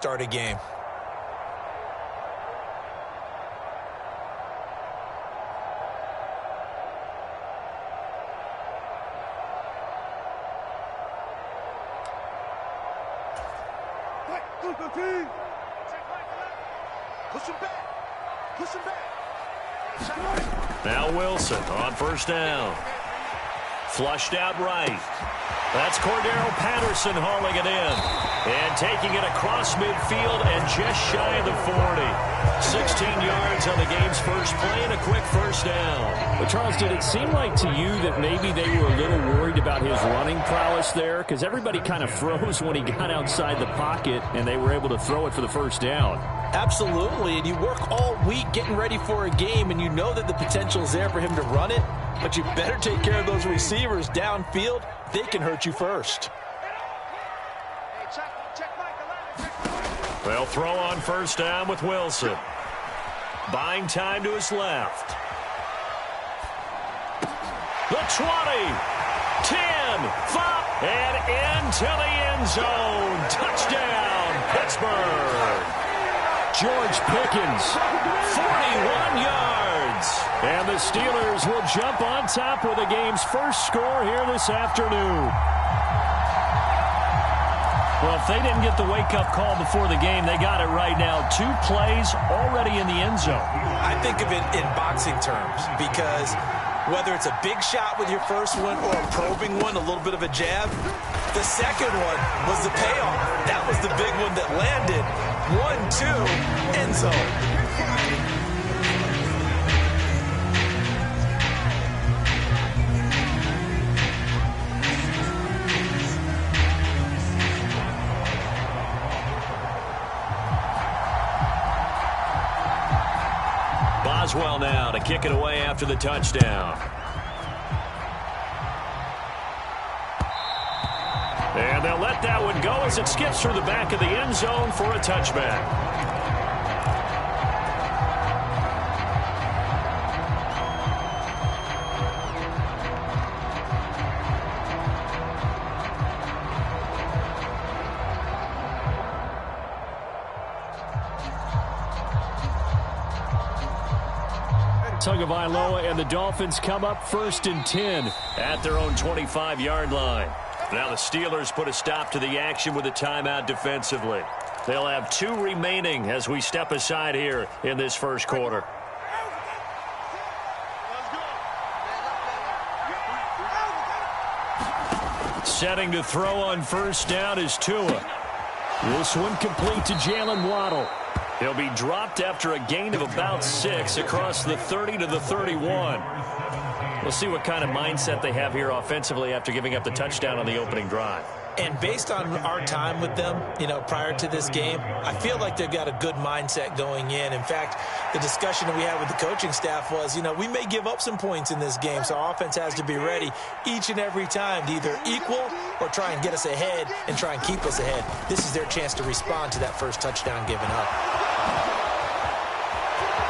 Start a game. Now Wilson on first down. Flushed out right. That's Cordero Patterson hauling it in. And taking it across midfield and just shy of the 40. 16 yards on the game's first play and a quick first down. But Charles, did it seem like to you that maybe they were a little worried about his running prowess there? Because everybody kind of froze when he got outside the pocket and they were able to throw it for the first down. Absolutely, and you work all week getting ready for a game, and you know that the potential is there for him to run it, but you better take care of those receivers downfield. They can hurt you first. They'll throw on first down with Wilson. Buying time to his left. The 20, 10, 5, and into the end zone. Touchdown, Pittsburgh. George Pickens, 41 yards. And the Steelers will jump on top with the game's first score here this afternoon. Well, if they didn't get the wake-up call before the game, they got it right now. 2 plays already in the end zone. I think of it in boxing terms because whether it's a big shot with your first one or a probing one, a little bit of a jab, the second one was the payoff. That was the big one that landed. 1-2, end zone. Boswell now to kick it away after the touchdown. And they'll let that one go as it skips through the back of the end zone for a touchback. Tagovailoa and the Dolphins come up 1st and 10 at their own 25-yard line. Now the Steelers put a stop to the action with a timeout defensively. They'll have 2 remaining as we step aside here in this first quarter. Setting to throw on first down is Tua. This one complete to Jalen Waddle. He'll be dropped after a gain of about 6 across the 30 to the 31. We'll see what kind of mindset they have here offensively after giving up the touchdown on the opening drive. And based on our time with them, prior to this game, I feel like they've got a good mindset going in. In fact, the discussion that we had with the coaching staff was, we may give up some points in this game, so our offense has to be ready each and every time to either equal or try and get us ahead and try and keep us ahead. This is their chance to respond to that first touchdown given up.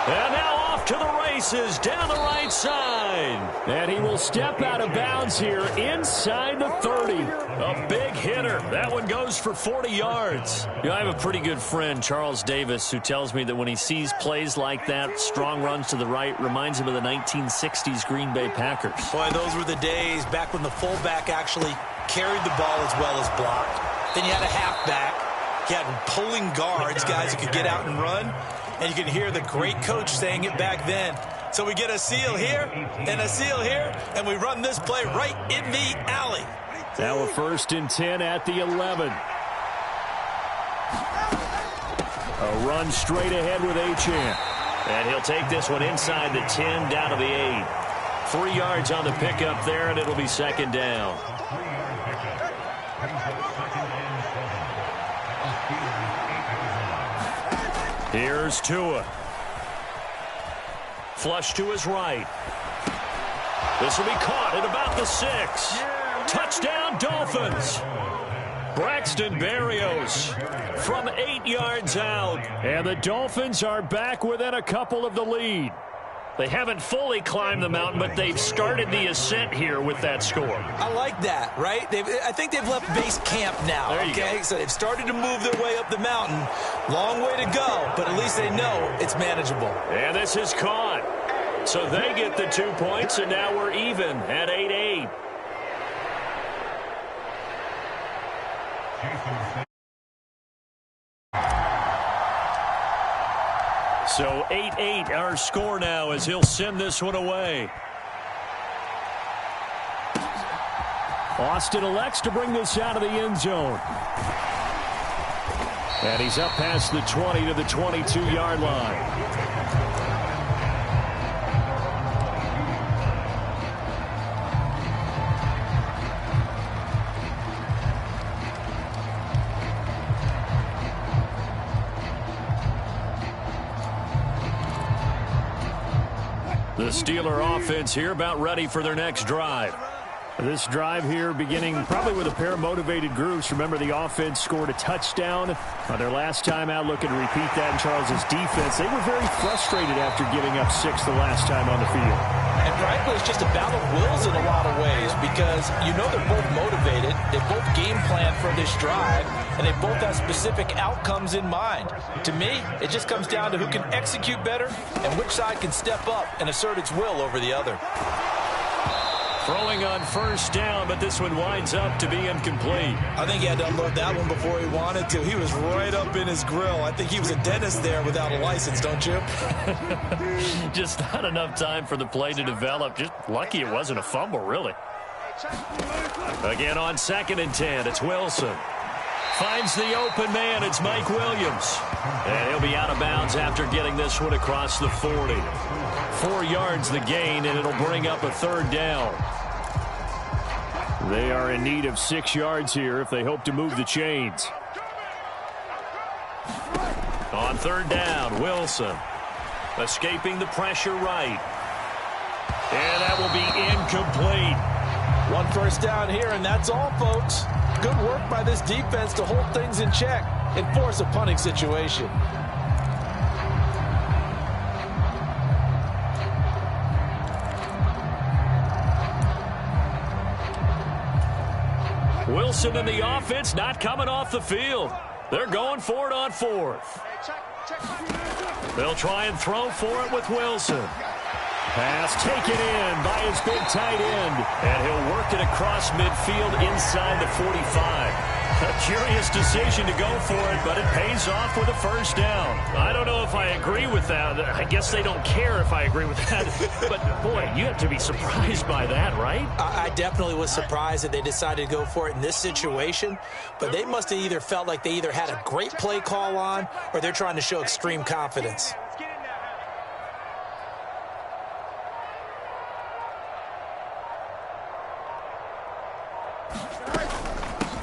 And now off to the races down the right side. And he will step out of bounds here inside the 30. A big hitter. That one goes for 40 yards. I have a pretty good friend, Charles Davis, who tells me that when he sees plays like that, strong runs to the right, reminds him of the 1960s Green Bay Packers. Boy, those were the days back when the fullback actually carried the ball as well as blocked. Then you had a halfback. You had pulling guards, guys who could get out and run. And you can hear the great coach saying it back then. So we get a seal here and a seal here, and we run this play right in the alley. Now a 1st and 10 at the 11. A run straight ahead with Achane. And he'll take this one inside the 10 down to the 8. 3 yards on the pickup there, and it'll be 2nd down. Here's Tua. Flush to his right. This will be caught at about the 6. Touchdown, Dolphins. Braxton Berrios from 8 yards out. And the Dolphins are back within a couple of the lead. They haven't fully climbed the mountain, but they've started the ascent here with that score. I like that, right? I think they've left base camp now, okay? So they've started to move their way up the mountain. Long way to go, but at least they know it's manageable. And this is caught. So they get the 2 points, and now we're even at 8-8. So 8-8 our score now as he'll send this one away. Austin elects to bring this out of the end zone. And he's up past the 20 to the 22-yard line. The Steeler offense here about ready for their next drive. This drive here beginning probably with a pair of motivated groups. Remember, the offense scored a touchdown on their last time out, looking to repeat that in Charles's defense. They were very frustrated after giving up 6 the last time on the field. And frankly, it's just a battle of wills in a lot of ways because you know they're both motivated. They both game plan for this drive, and they both have specific outcomes in mind. To me, it just comes down to who can execute better and which side can step up and assert its will over the other. Throwing on first down, but this one winds up to be incomplete. I think he had to unload that one before he wanted to. He was right up in his grill. I think he was a dentist there without a license, don't you? Just not enough time for the play to develop. Just lucky it wasn't a fumble, really. Again on 2nd and 10, it's Wilson. Finds the open man, it's Mike Williams. And he'll be out of bounds after getting this one across the 40. 4 yards the gain, and it'll bring up a 3rd down. They are in need of 6 yards here if they hope to move the chains. On 3rd down, Wilson. Escaping the pressure right. And that will be incomplete. 1 first down here, and that's all, folks. Good work by this defense to hold things in check and force a punting situation. Wilson and the offense not coming off the field. They're going for it on 4th. They'll try and throw for it with Wilson. Pass taken in by his big tight end. And he'll work it across midfield inside the 45. A curious decision to go for it, but it pays off with a 1st down. I don't know if I agree with that. I guess they don't care if I agree with that. But, boy, you have to be surprised by that, right? I definitely was surprised that they decided to go for it in this situation. But they must have either felt like they either had a great play call on or they're trying to show extreme confidence.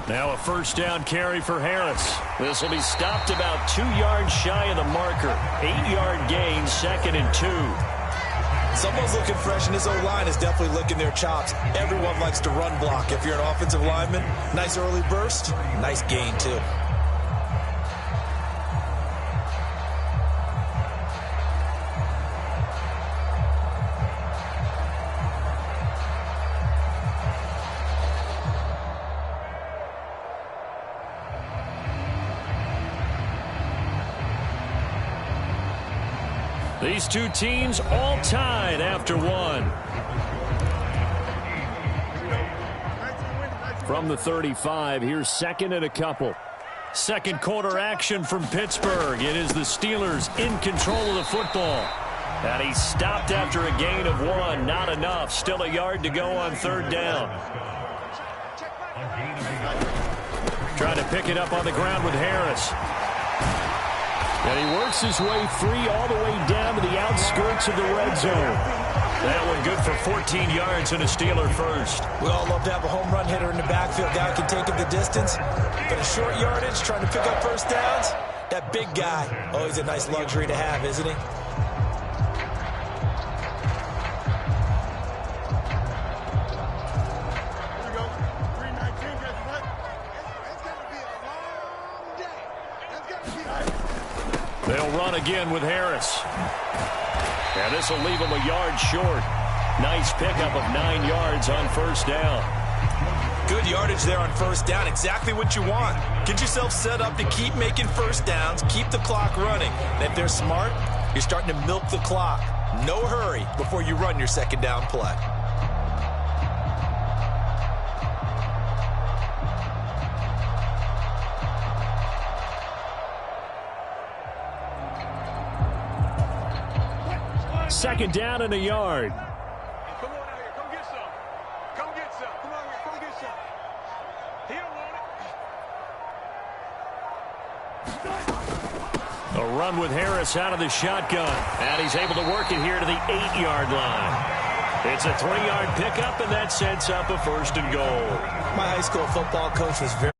Now a 1st down carry for Harris. This will be stopped about 2 yards shy of the marker. 8-yard gain, 2nd and 2. Someone's looking fresh, and this O-line is definitely licking their chops. Everyone likes to run block. If you're an offensive lineman, nice early burst, nice gain too. These two teams all tied after 1. From the 35, here's 2nd and a couple. 2nd quarter action from Pittsburgh. It is the Steelers in control of the football. And he stopped after a gain of 1. Not enough. Still a yard to go on 3rd down. Trying to pick it up on the ground with Harris. And he works his way free all the way down to the outskirts of the red zone. That one good for 14 yards and a Steeler first. We all love to have a home run hitter in the backfield. Guy can take it the distance. But a short yardage, trying to pick up 1st downs, that big guy, always a nice luxury to have, isn't he? They'll run again with Harris. And this will leave him a yard short. Nice pickup of 9 yards on first down. Good yardage there on first down. Exactly what you want. Get yourself set up to keep making first downs, keep the clock running. And if they're smart, you're starting to milk the clock. No hurry before you run your second down play. Second down and a yard. Come on out here. Come get some. Come get some. Come on here. Come get some. He don't want it. A run with Harris out of the shotgun. And he's able to work it here to the 8-yard line. It's a 3-yard pickup, and that sets up a first and goal. My high school football coach was very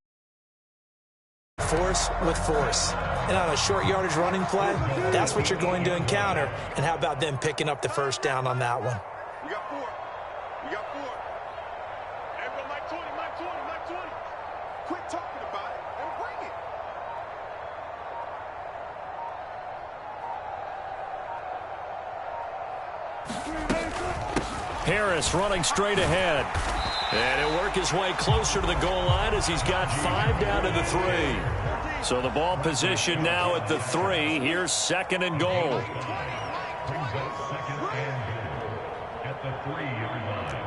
force with force. And on a short yardage running play, that's what you're going to encounter. And how about them picking up the first down on that one? We got 4. We got 4. Everyone, Mike 20, Mike 20, Mike 20. Quit talking about it and bring it. Harris running straight ahead. And he'll work his way closer to the goal line as he's got 5 down to the 3. So the ball position now at the 3. Here's second and goal. At the 3-yard line.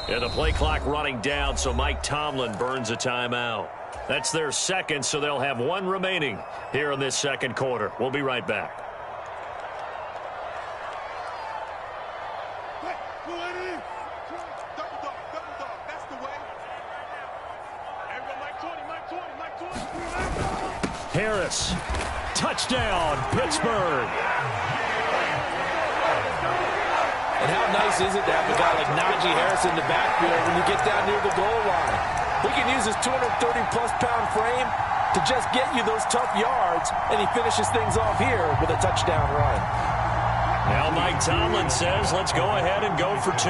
And the play clock running down, so Mike Tomlin burns a timeout. That's their second, so they'll have 1 remaining here in this second quarter. We'll be right back. Go ahead in. Double dog, double dog. That's the way. Everyone, Mike 20, Mike 20, Mike 20. Harris. Touchdown, Pittsburgh. And how nice is it to have a guy like Najee Harris in the backfield when you get down near the goal line? He can use his 230-plus pound frame to just get you those tough yards, and he finishes things off here with a touchdown run. Now Mike Tomlin says, let's go ahead and go for 2.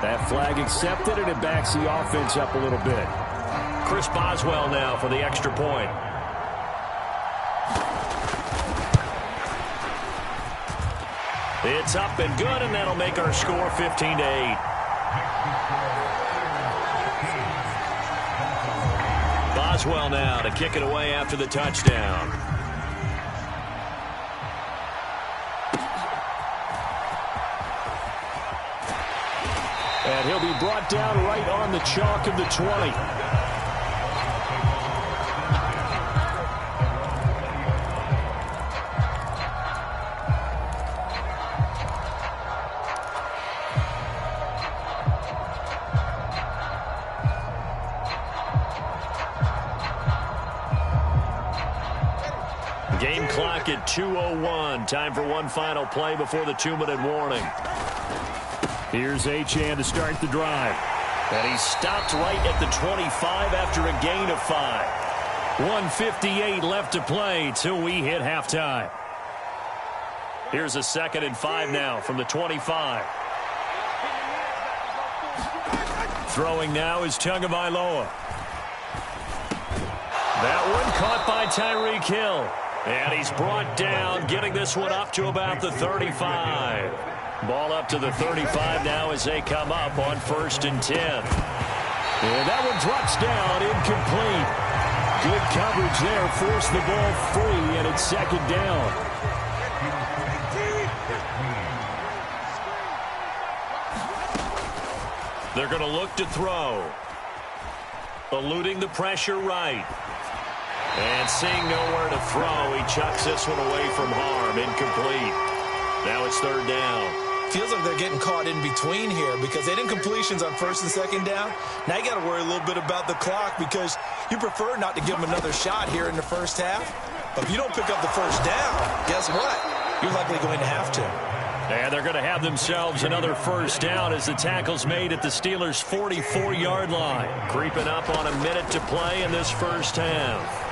That flag accepted, and it backs the offense up a little bit. Chris Boswell now for the extra point. It's up and good, and that'll make our score 15-8. Boswell now to kick it away after the touchdown. And he'll be brought down right on the chalk of the 20. Game clock at 2:01. Time for one final play before the 2-minute warning. Here's Achane to start the drive. And he stopped right at the 25 after a gain of 5. 1:58 left to play till we hit halftime. Here's a 2nd and 5 now from the 25. Throwing now is Tagovailoa. That one caught by Tyreek Hill. And he's brought down, getting this one up to about the 35. Ball up to the 35 now as they come up on 1st and 10. And that one drops down, incomplete. Good coverage there, forced the ball free, and it's 2nd down. They're going to look to throw. Eluding the pressure right. And seeing nowhere to throw, he chucks this one away from harm. Incomplete. Now it's third down. Feels like they're getting caught in between here because they didn't completions on first and second down. Now you got to worry a little bit about the clock because you prefer not to give them another shot here in the first half. But if you don't pick up the first down, guess what? You're likely going to have to. And they're going to have themselves another first down as the tackle's made at the Steelers' 44-yard line. Creeping up on a minute to play in this first half.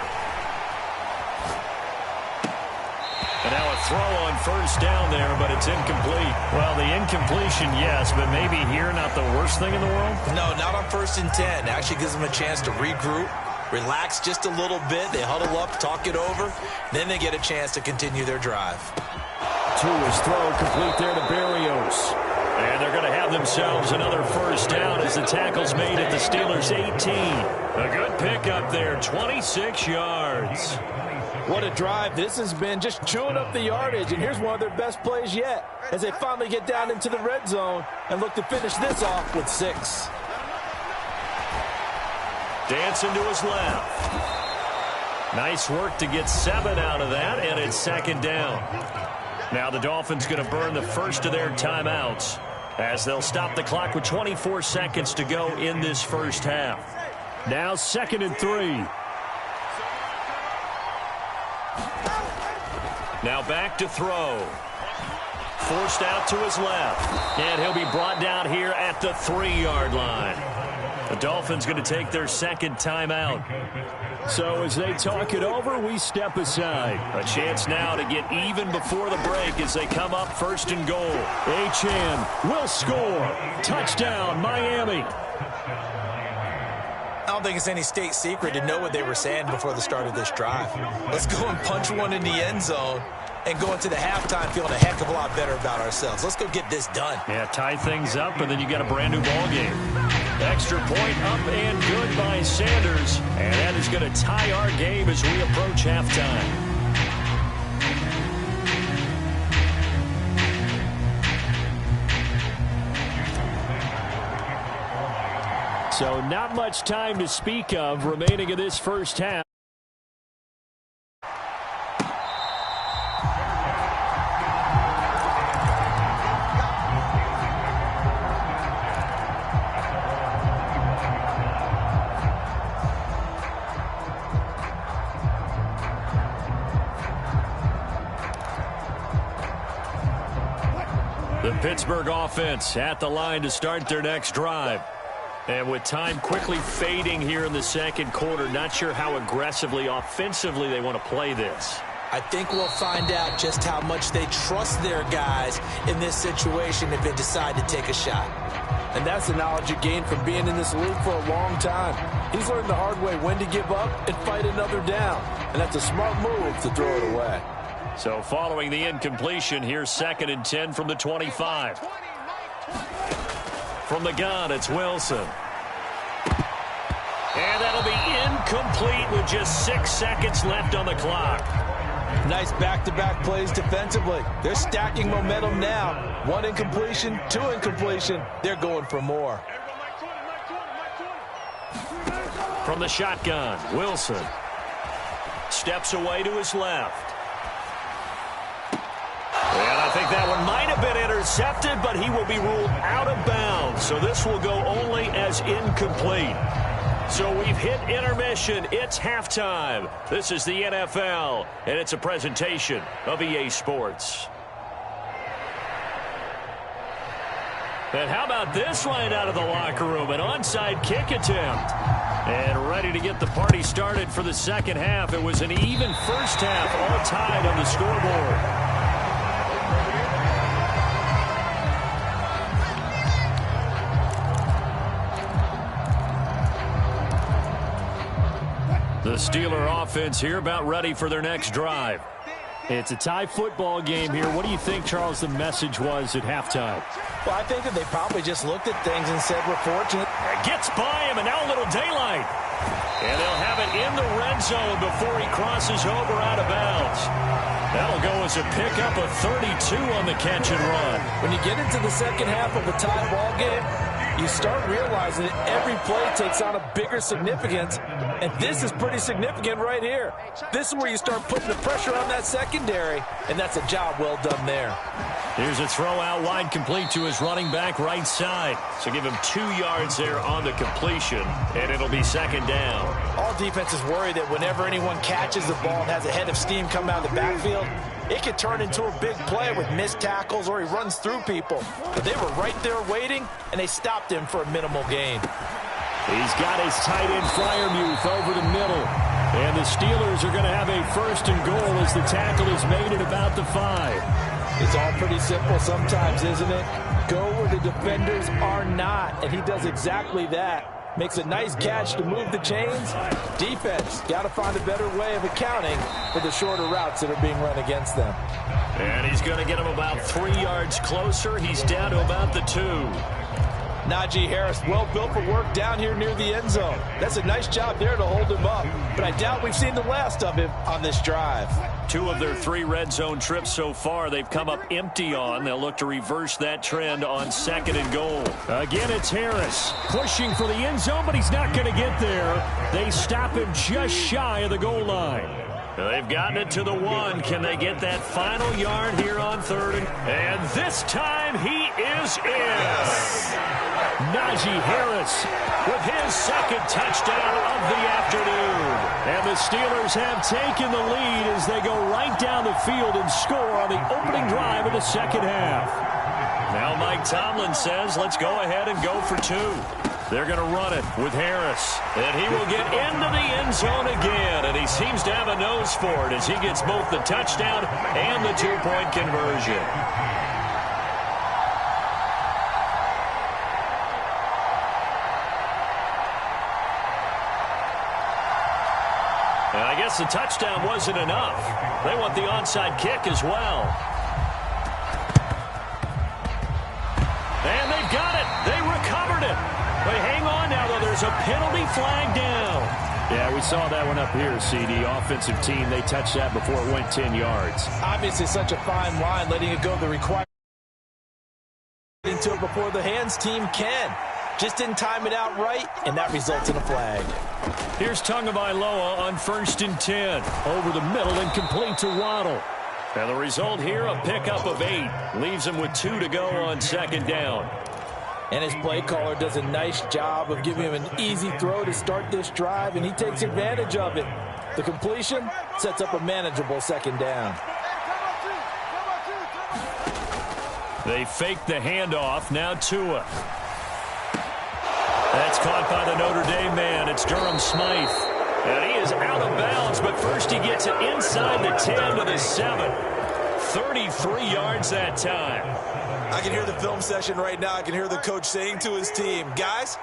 And now a throw on first down there, but it's incomplete. Well, the incompletion, yes, but maybe here not the worst thing in the world? No, not on 1st and 10. Actually gives them a chance to regroup, relax just a little bit. They huddle up, talk it over. Then they get a chance to continue their drive. To his throw, complete there to Berrios. And they're going to have themselves another first down as the tackle's made at the Steelers' 18. A good pickup there, 26 yards. What a drive this has been, just chewing up the yardage. And here's one of their best plays yet as they finally get down into the red zone and look to finish this off with 6. Dancing to his left. Nice work to get 7 out of that, and it's second down. Now the Dolphins going to burn the first of their timeouts as they'll stop the clock with 24 seconds to go in this first half. Now 2nd and 3. Now back to throw. Forced out to his left. And he'll be brought down here at the 3-yard line. The Dolphins going to take their second timeout. So as they talk it over, we step aside. A chance now to get even before the break as they come up 1st and goal. Achane will score. Touchdown, Miami. I don't think it's any state secret to know what they were saying before the start of this drive. Let's go and punch one in the end zone and go into the halftime feeling a heck of a lot better about ourselves. Let's go get this done. Yeah, tie things up, and then you got a brand new ball game. Extra point up and good by Sanders. And that is going to tie our game as we approach halftime. So not much time to speak of remaining in this first half. The Pittsburgh offense at the line to start their next drive. And with time quickly fading here in the second quarter, not sure how aggressively, offensively they want to play this. I think we'll find out just how much they trust their guys in this situation if they decide to take a shot. And that's the knowledge you gain from being in this league for a long time. He's learned the hard way when to give up and fight another down. And that's a smart move to throw it away. So following the incompletion, here's 2nd and 10 from the 25. From the gun, it's Wilson. And that'll be incomplete with just 6 seconds left on the clock. Nice back-to-back plays defensively. They're stacking momentum now. 1 incompletion, 2 incompletion. They're going for more. From the shotgun, Wilson. Steps away to his left. And I think that one might have been intercepted, but he will be ruled out of bounds. So this will go only as incomplete. So we've hit intermission. It's halftime. This is the NFL, and it's a presentation of EA Sports. And how about this line out of the locker room? An onside kick attempt. And ready to get the party started for the second half. It was an even first half, all tied on the scoreboard. The Steeler offense here about ready for their next drive. It's a tie football game here. What do you think, Charles, the message was at halftime? Well, I think that they probably just looked at things and said, we're fortunate. Gets by him, and now a little daylight. And they'll have it in the red zone before he crosses over out of bounds. That'll go as a pickup of 32 on the catch and run. When you get into the second half of a tie ball game, you start realizing that every play takes on a bigger significance, and this is pretty significant right here. This is where you start putting the pressure on that secondary, and that's a job well done there. Here's a throw out wide, complete to his running back right side. So give him 2 yards there on the completion, and it'll be second down. All defenses worry that whenever anyone catches the ball and has a head of steam coming out of the backfield, it could turn into a big play with missed tackles or he runs through people. But they were right there waiting, and they stopped him for a minimal gain. He's got his tight end Freiermuth over the middle. And the Steelers are going to have a first and goal as the tackle is made at about the 5. It's all pretty simple sometimes, isn't it? Go where the defenders are not, and he does exactly that. Makes a nice catch to move the chains. Defense, got to find a better way of accounting for the shorter routes that are being run against them. And he's going to get him about 3 yards closer. He's down to about the 2. Najee Harris, well built for work down here near the end zone. That's a nice job there to hold him up, but I doubt we've seen the last of him on this drive. 2 of their 3 red zone trips so far they've come up empty on. They'll look to reverse that trend on second and goal. Again, it's Harris pushing for the end zone, but he's not going to get there. They stop him just shy of the goal line. They've gotten it to the 1. Can they get that final yard here on 3rd? And this time he is in. Najee Harris with his second touchdown of the afternoon. And the Steelers have taken the lead as they go right down the field and score on the opening drive of the second half. Now Mike Tomlin says, let's go ahead and go for 2. They're going to run it with Harris. And he will get into the end zone again. And he seems to have a nose for it as he gets both the touchdown and the 2-point conversion. And I guess the touchdown wasn't enough. They want the onside kick as well. And they've got it. They recovered it. But hang on now, though. There's a penalty flag down. Yeah, we saw that one up here, CD. Offensive team, they touched that before it went 10 yards. Obviously, such a fine line, letting it go the required to it before the hands team can. Just didn't time it out right, and that results in a flag. Here's Tagovailoa on 1st and 10. Over the middle and complete to Waddle. And the result here, a pickup of 8. Leaves him with 2 to go on second down. And his play caller does a nice job of giving him an easy throw to start this drive, and he takes advantage of it. The completion sets up a manageable second down. They fake the handoff. Now Tua. That's caught by the Notre Dame man. It's Durham Smythe. And he is out of bounds, but first he gets it inside the 10 to the 7. 33 yards that time. I can hear the film session right now. I can hear the coach saying to his team, guys,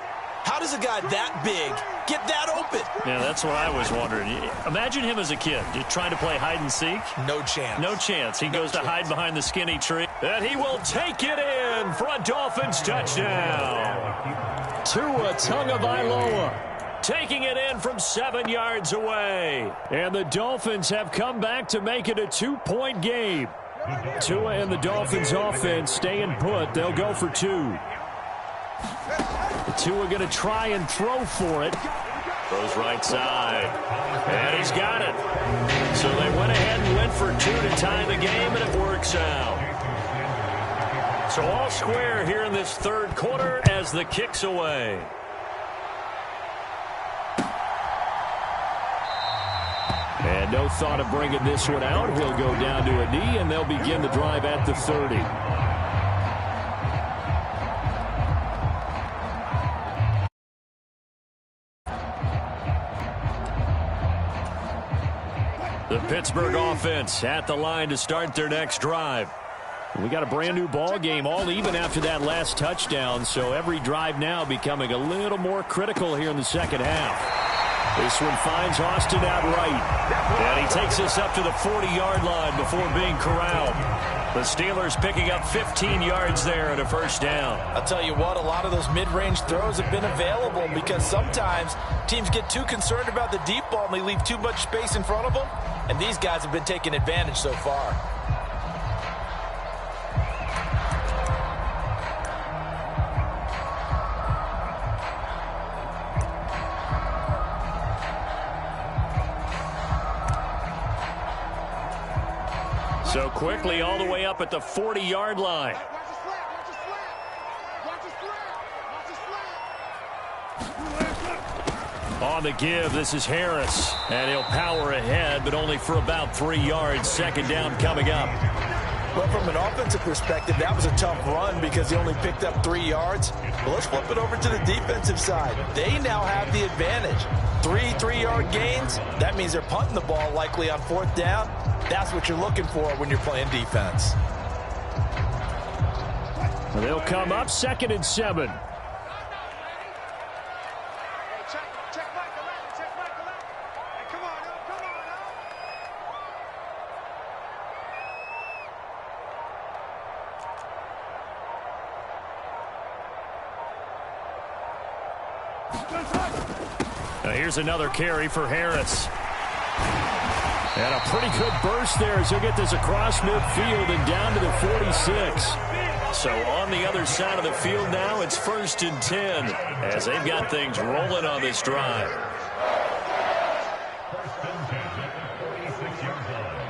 how does a guy that big get that open? Yeah, that's what I was wondering. Imagine him as a kid, just trying to play hide and seek. No chance. No chance. He goes to hide behind the skinny tree. And he will take it in for a Dolphins touchdown. Tua Tagovailoa taking it in from 7 yards away. And the Dolphins have come back to make it a 2-point game. Tua and the Dolphins offense staying put. They'll go for 2. Tua going to try and throw for it. Goes right side. And he's got it. So they went ahead and went for 2 to tie the game, and it works out. So all square here in this 3rd quarter as the kick's away. And no thought of bringing this one out. He'll go down to a knee, and they'll begin the drive at the 30. The Pittsburgh offense at the line to start their next drive. We got a brand new ball game, all even after that last touchdown, so every drive now becoming a little more critical here in the second half. This one finds Austin out right. And he takes us up to the 40-yard line before being corralled. The Steelers picking up 15 yards there at a first down. I'll tell you what, a lot of those mid-range throws have been available because sometimes teams get too concerned about the deep ball and they leave too much space in front of them. And these guys have been taking advantage so far. So quickly all the way up at the 40-yard line. Watch the slap. Watch the slap. Watch the slap. Watch the slap. On the give, this is Harris. And he'll power ahead, but only for about 3 yards. Second down coming up. Well, from an offensive perspective, that was a tough run because he only picked up 3 yards. Well, let's flip it over to the defensive side. They now have the advantage. 3-3-yard gains. That means they're punting the ball likely on 4th down. That's what you're looking for when you're playing defense. They'll come up 2nd and 7. Check Michael out. Check Michael out. Hey, come on, yo. Come on, yo. Now here's another carry for Harris. And a pretty good burst there as he'll get this across midfield and down to the 46. So on the other side of the field now, it's 1st and 10 as they've got things rolling on this drive. First and 10 at the 46-yard line.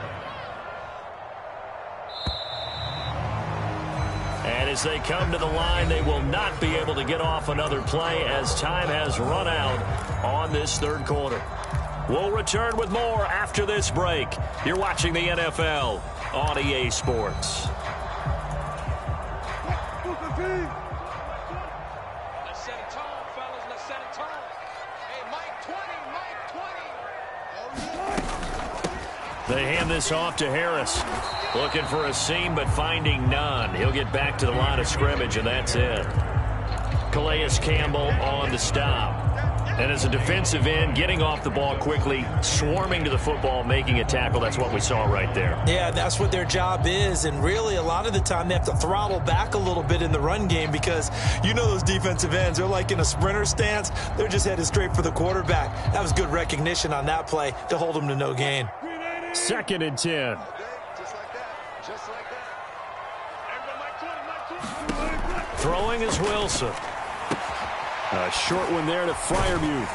And as they come to the line, they will not be able to get off another play as time has run out on this 3rd quarter. We'll return with more after this break. You're watching the NFL on EA Sports. Let's set a tone, fellas. Let's set a tone. Hey, Mike 20. Mike 20. They hand this off to Harris. Looking for a seam, but finding none. He'll get back to the line of scrimmage, and that's it. Calais Campbell on the stop. And as a defensive end, getting off the ball quickly, swarming to the football, making a tackle, that's what we saw right there. Yeah, that's what their job is, and really a lot of the time they have to throttle back a little bit in the run game because you know those defensive ends, they're like in a sprinter stance. They're just headed straight for the quarterback. That was good recognition on that play to hold them to no gain. 2nd and 10. Just like that. Just like that. Everybody, Mike 20. Mike 20. Throwing is Wilson. A short one there to Fryermuth.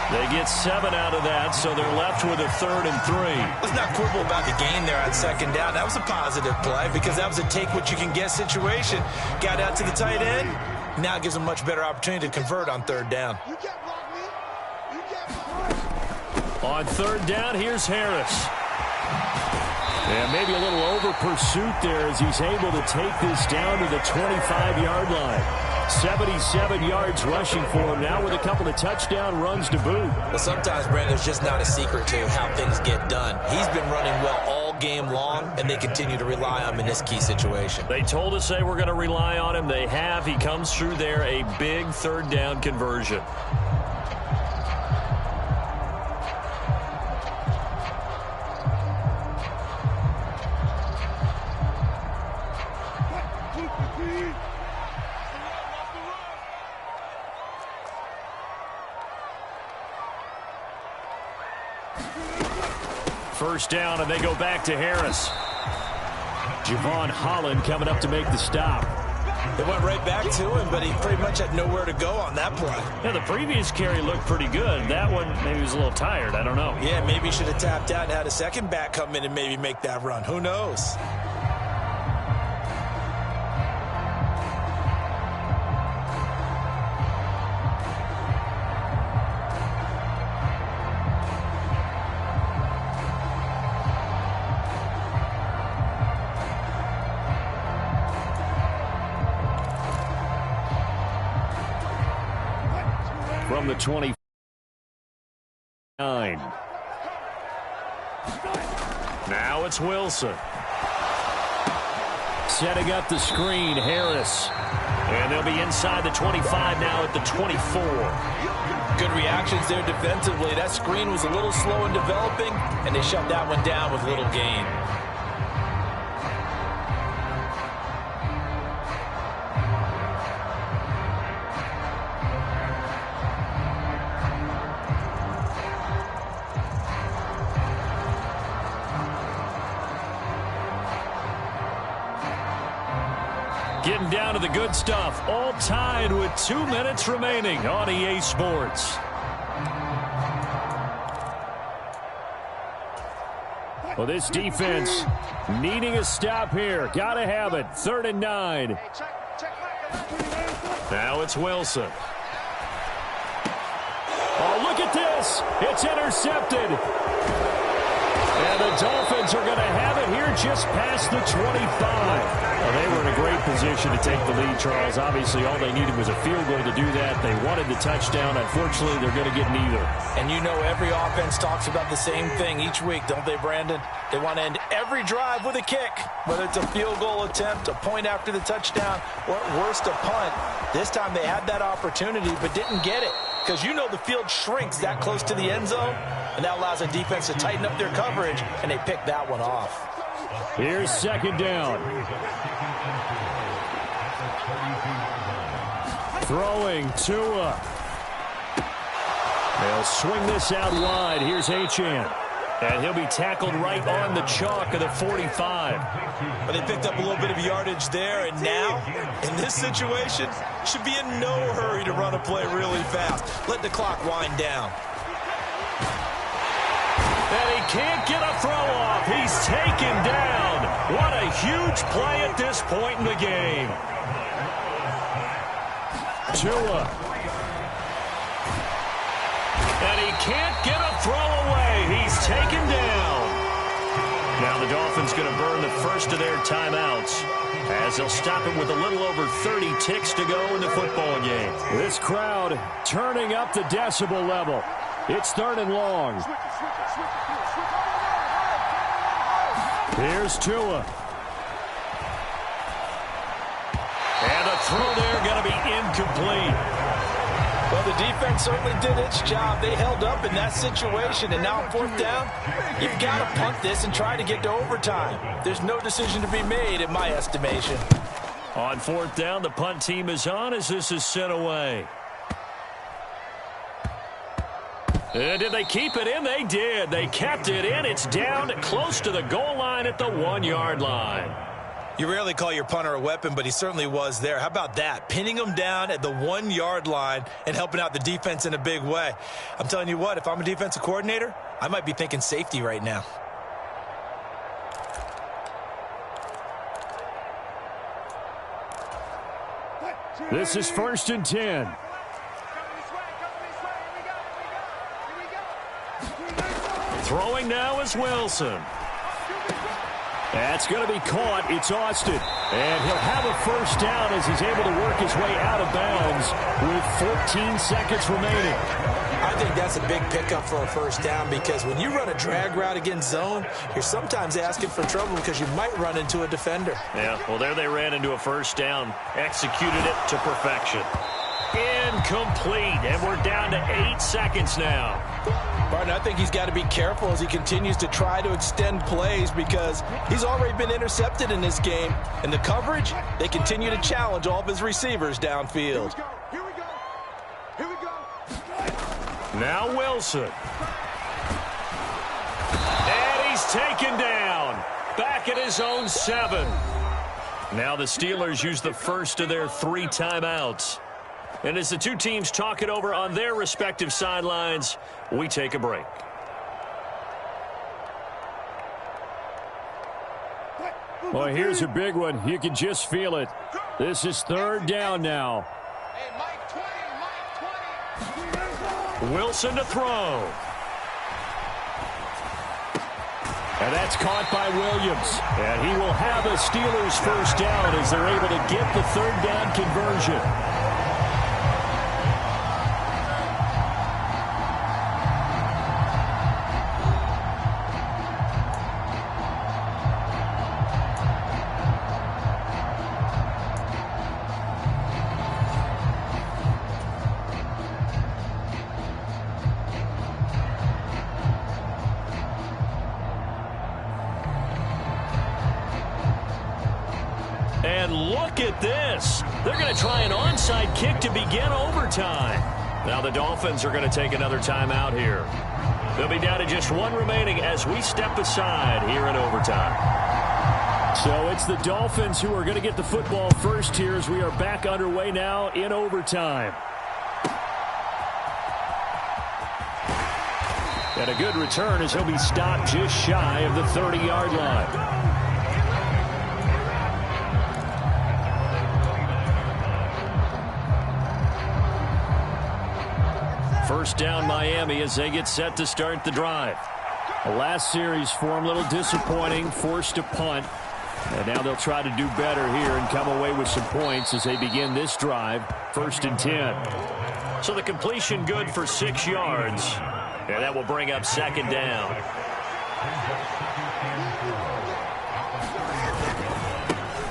They get 7 out of that, so they're left with a 3rd and 3. Let's not quibble about the gain there on 2nd down. That was a positive play because that was a take-what-you-can-get situation. Got out to the tight end. Now it gives them a much better opportunity to convert on 3rd down. You can't block me. You can't block me. On 3rd down, here's Harris. And maybe a little over pursuit there as he's able to take this down to the 25-yard line. 77 yards rushing for him now with a couple of touchdown runs to boot. Well, sometimes, Brandon, there's just not a secret to how things get done. He's been running well all game long, and they continue to rely on him in this key situation. They told us they were going to rely on him. They have. He comes through there, a big 3rd down conversion. First down, and they go back to Harris. Javon Holland coming up to make the stop. They went right back to him, but he pretty much had nowhere to go on that play. Yeah, the previous carry looked pretty good. That one, maybe he was a little tired. I don't know. Yeah, maybe he should have tapped out and had a second back come in and maybe make that run. Who knows? From the 29. Now it's Wilson. Setting up the screen, Harris. And they'll be inside the 25 now at the 24. Good reactions there defensively. That screen was a little slow in developing, and they shut that one down with little gain. Getting down to the good stuff, all tied with 2 minutes remaining on EA Sports. Well, this defense needing a stop here. Got to have it. 3rd and 9. Now it's Wilson. Oh, look at this. It's intercepted. And the Dolphins are going to have it here just past the 25. Well, they were in a great position to take the lead, Charles. Obviously, all they needed was a field goal to do that. They wanted the touchdown. Unfortunately, they're going to get neither. And you know every offense talks about the same thing each week, don't they, Brandon? They want to end every drive with a kick, whether it's a field goal attempt, a point after the touchdown, or at worst, a punt. This time they had that opportunity but didn't get it because you know the field shrinks that close to the end zone, and that allows the defense to tighten up their coverage, and they picked that one off. Here's 2nd down. Throwing Tua. They'll swing this out wide. Here's Achane. And he'll be tackled right on the chalk of the 45. But they picked up a little bit of yardage there, and now, in this situation, should be in no hurry to run a play really fast. Let the clock wind down. And he can't get a throw off. He's taken down. What a huge play at this point in the game. Tua. And he can't get a throw away. He's taken down. Now the Dolphins going to burn the first of their timeouts as they'll stop it with a little over 30 ticks to go in the football game. This crowd turning up the decibel level. It's 3rd and long. Here's Tua. And the throw there going to be incomplete. Well, the defense certainly did its job. They held up in that situation, and now on 4th down, you've got to punt this and try to get to overtime. There's no decision to be made, in my estimation. On 4th down, the punt team is on as this is sent away. Did they keep it in? They did. They kept it in. It's down close to the goal line at the 1-yard line. You rarely call your punter a weapon, but he certainly was there. How about that? Pinning him down at the 1-yard line and helping out the defense in a big way. I'm telling you what, if I'm a defensive coordinator, I might be thinking safety right now. This is 1st and 10. Throwing now is Wilson. That's going to be caught. It's Austin. And he'll have a 1st down as he's able to work his way out of bounds with 14 seconds remaining. I think that's a big pickup for a 1st down because when you run a drag route against zone, you're sometimes asking for trouble because you might run into a defender. Yeah, well, there they ran into a 1st down. Executed it to perfection. Incomplete, and we're down to 8 seconds now. Barton, I think he's got to be careful as he continues to try to extend plays because he's already been intercepted in this game. And the coverage, they continue to challenge all of his receivers downfield. Here we go. Here we go. Now Wilson. And he's taken down. Back at his own 7. Now the Steelers use the first of their 3 timeouts. And as the two teams talk it over on their respective sidelines, we take a break. Well, here's a big one. You can just feel it. This is 3rd down now. Hey, Mike 20. Wilson to throw. And that's caught by Williams. And he will have a Steelers 1st down as they're able to get the 3rd down conversion. And look at this. They're going to try an onside kick to begin overtime. Now the Dolphins are going to take another timeout here. They'll be down to just 1 remaining as we step aside here in overtime. So it's the Dolphins who are going to get the football first here as we are back underway now in overtime. And a good return as he'll be stopped just shy of the 30-yard line. First down Miami as they get set to start the drive. The last series for them a little disappointing, forced a punt. And now they'll try to do better here and come away with some points as they begin this drive. 1st and 10. So the completion good for 6 yards. And that will bring up 2nd down.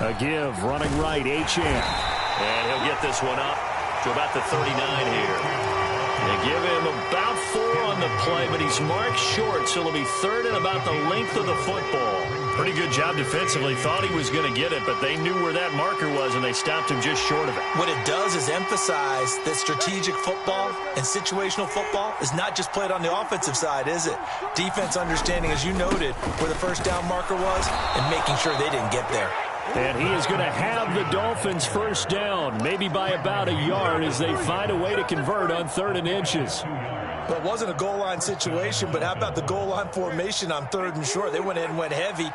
A give, running right, H.M. And he'll get this one up to about the 39 here. They give him about 4 on the play, but he's marked short, so it'll be 3rd and about the length of the football. Pretty good job defensively. Thought he was going to get it, but they knew where that marker was, and they stopped him just short of it. What it does is emphasize that strategic football and situational football is not just played on the offensive side, is it? Defense understanding, as you noted, where the first down marker was and making sure they didn't get there. And he is going to have the Dolphins first down, maybe by about a yard as they find a way to convert on 3rd and inches. Well, it wasn't a goal line situation, but how about the goal line formation on 3rd and short? They went in and went heavy.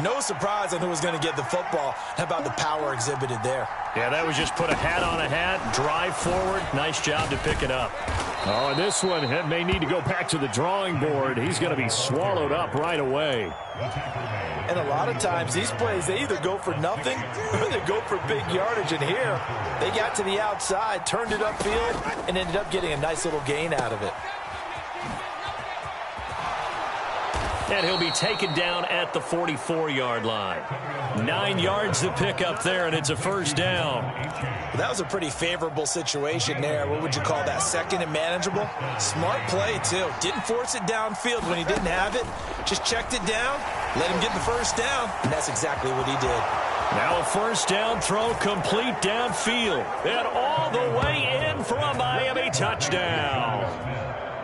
No surprise on who was going to get the football. How about the power exhibited there? Yeah, that was just put a hat on a hat, drive forward. Nice job to pick it up. Oh, and this one may need to go back to the drawing board. He's going to be swallowed up right away. And a lot of times these plays, they either go for nothing or they go for big yardage. And here, they got to the outside, turned it upfield, and ended up getting a nice little gain out of it. And he'll be taken down at the 44-yard line. 9 yards to pick up there, and it's a first down. Well, that was a pretty favorable situation there. What would you call that? 2nd and manageable? Smart play, too. Didn't force it downfield when he didn't have it. Just checked it down, let him get the first down, and that's exactly what he did. Now a first down throw complete downfield. And all the way in for a Miami touchdown.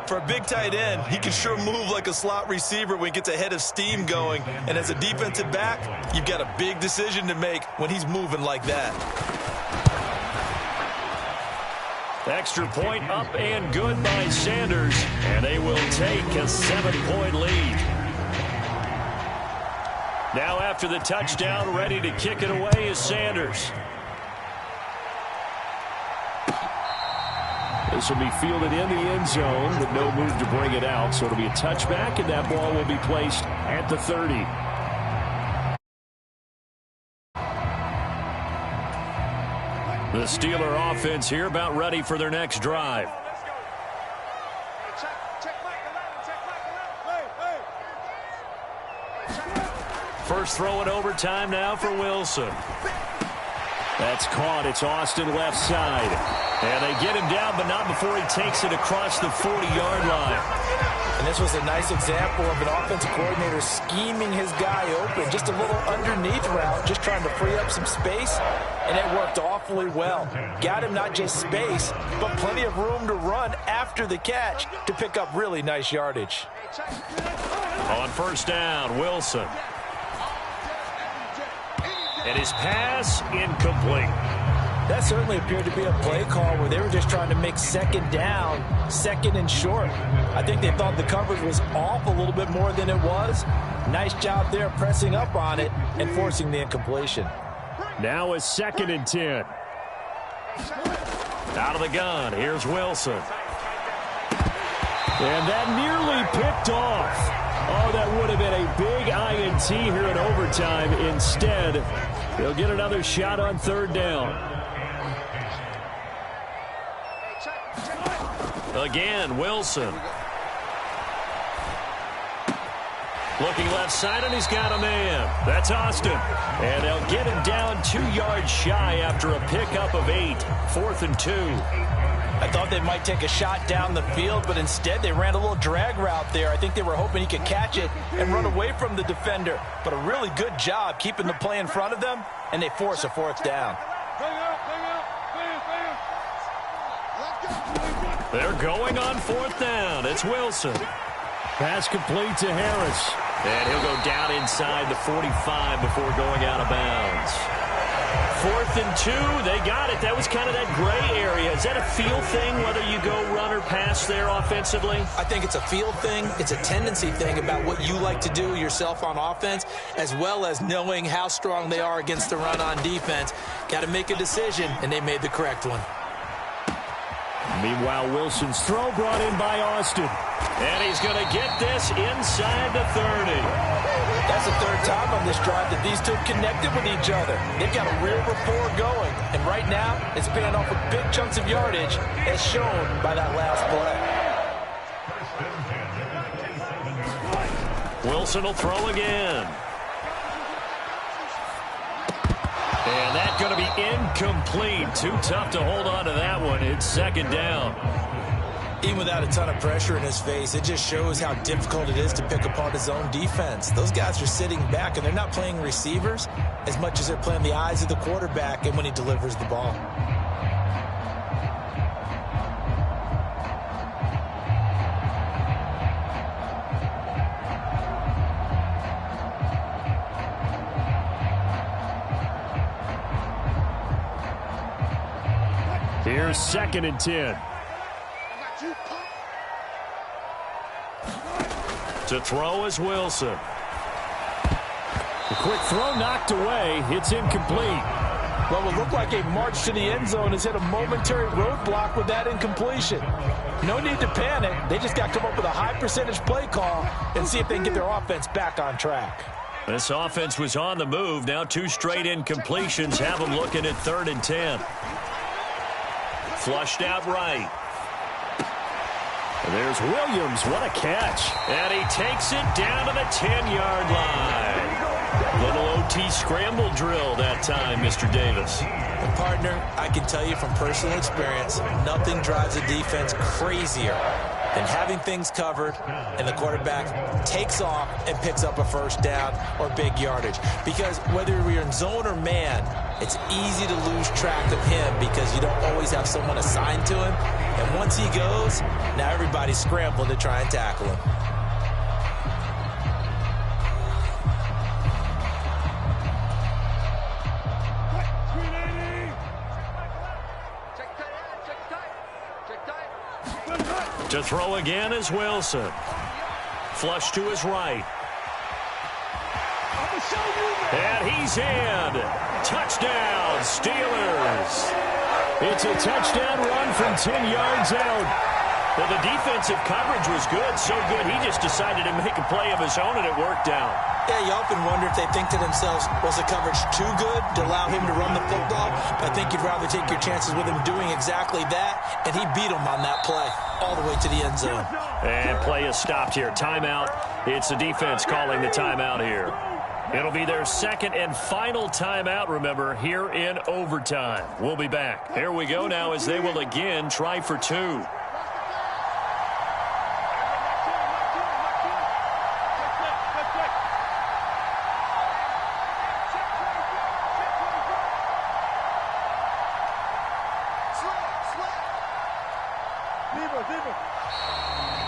For a big tight end, he can sure move like a slot receiver when he gets a head of steam going. And as a defensive back, you've got a big decision to make when he's moving like that. Extra point up and good by Sanders. And they will take a 7-point lead. Now after the touchdown, ready to kick it away is Sanders. This will be fielded in the end zone, but no move to bring it out. So it'll be a touchback, and that ball will be placed at the 30. The Steeler offense here about ready for their next drive. First throw in overtime now for Wilson. That's caught. It's Austin left side. And they get him down, but not before he takes it across the 40-yard line. And this was a nice example of an offensive coordinator scheming his guy open. Just a little underneath route, just trying to free up some space. And it worked awfully well. Got him not just space, but plenty of room to run after the catch to pick up really nice yardage. On first down, Wilson. And his pass incomplete. That certainly appeared to be a play call where they were just trying to make 2nd down, 2nd and short. I think they thought the coverage was off a little bit more than it was. Nice job there pressing up on it and forcing the incompletion. Now a 2nd and 10. Out of the gun, here's Wilson. And that nearly picked off. Oh, that would have been a big INT here in overtime. Instead, they'll get another shot on 3rd down. Again, Wilson. Looking left side, and he's got a man. That's Austin. And they'll get him down 2 yards shy after a pickup of 8. 4th and 2. I thought they might take a shot down the field, but instead they ran a little drag route there. I think they were hoping he could catch it and run away from the defender. But a really good job keeping the play in front of them, and they force a 4th down. They're going on 4th down. It's Wilson. Pass complete to Harris. And he'll go down inside the 45 before going out of bounds. 4th and 2. They got it. That was kind of that gray area. Is that a feel thing, whether you go run or pass there offensively? I think it's a feel thing. It's a tendency thing about what you like to do yourself on offense, as well as knowing how strong they are against the run on defense. Got to make a decision, and they made the correct one. Meanwhile, Wilson's throw brought in by Austin. And he's going to get this inside the 30. That's the third time on this drive that these two connected with each other. They've got a real rapport going. And right now, it's paying off with big chunks of yardage, as shown by that last play. Wilson will throw again. And that's going to be incomplete. Too tough to hold on to that one. It's 2nd down. Even without a ton of pressure in his face, it just shows how difficult it is to pick apart his own defense. Those guys are sitting back, and they're not playing receivers as much as they're playing the eyes of the quarterback and when he delivers the ball. Here's 2nd and 10. To throw is Wilson. The quick throw knocked away. It's incomplete. What will look like a march to the end zone has hit a momentary roadblock with that incompletion. No need to panic. They just got to come up with a high percentage play call and see if they can get their offense back on track. This offense was on the move. Now 2 straight incompletions have them looking at 3rd and 10. Flushed out right. There's Williams. What a catch. And he takes it down to the 10-yard line. Little OT scramble drill that time, Mr. Davis. And partner, I can tell you from personal experience, nothing drives a defense crazier than having things covered and the quarterback takes off and picks up a 1st down or big yardage. Because whether you're in zone or man, it's easy to lose track of him because you don't always have someone assigned to him. And once he goes, now everybody's scrambling to try and tackle him. To throw again is Wilson. Flush to his right. And he's in. Touchdown, Steelers. It's a touchdown run from 10 yards out. Well, the defensive coverage was good, so good he just decided to make a play of his own, and it worked out. Yeah, you often wonder if they think to themselves, was the coverage too good to allow him to run the football? I think you'd rather take your chances with him doing exactly that, and he beat him on that play all the way to the end zone. And play is stopped here. Timeout. It's the defense calling the timeout here. It'll be their 2nd and final timeout, remember, here in overtime. We'll be back. Here we go now as they will again try for 2.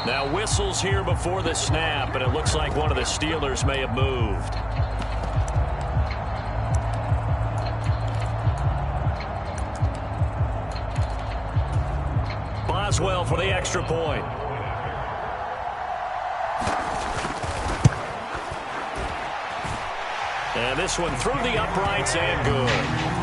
Now whistles here before the snap, and it looks like one of the Steelers may have moved. Boswell for the extra point. And this one through the uprights and good.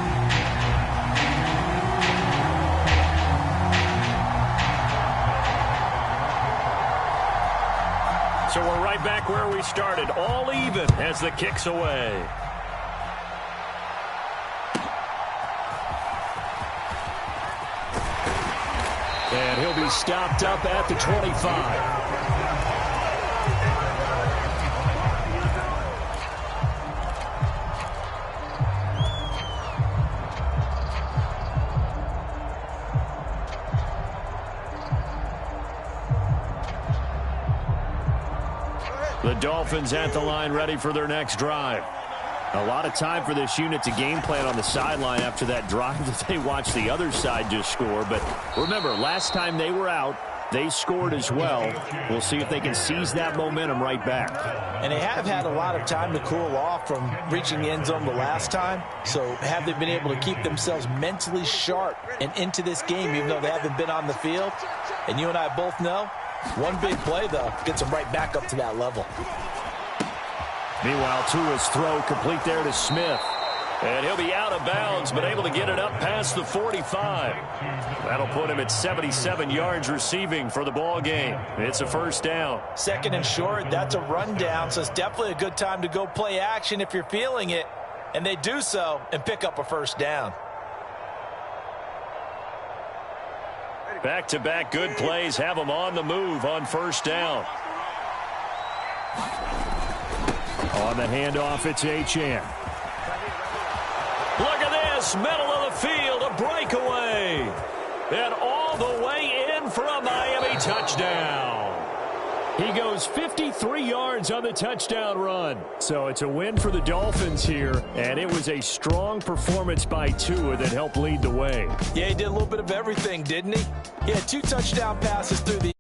So we're right back where we started, all even as the kick's away. And he'll be stopped up at the 25. The Dolphins at the line, ready for their next drive. A lot of time for this unit to game plan on the sideline after that drive that they watched the other side just score. But remember, last time they were out, They scored as well. We'll see if they can seize that momentum right back. And they have had a lot of time to cool off from reaching the end zone the last time. So have they been able to keep themselves mentally sharp and into this game, even though they haven't been on the field? And you and I both know, one big play, though, gets them right back up to that level. Meanwhile, Tua's throw complete there to Smith. And he'll be out of bounds, but able to get it up past the 45. That'll put him at 77 yards receiving for the ball game. It's a first down. Second and short, that's a rundown, so it's definitely a good time to go play action if you're feeling it. And they do so and pick up a first down. Back-to-back good plays have them on the move on first down. On the handoff, it's Achane. Look at this, middle of the field, a breakaway. And all the way in for a Miami touchdown. He goes 53 yards on the touchdown run. So it's a win for the Dolphins here, and it was a strong performance by Tua that helped lead the way. Yeah, he did a little bit of everything, didn't he? He had 2 touchdown passes through the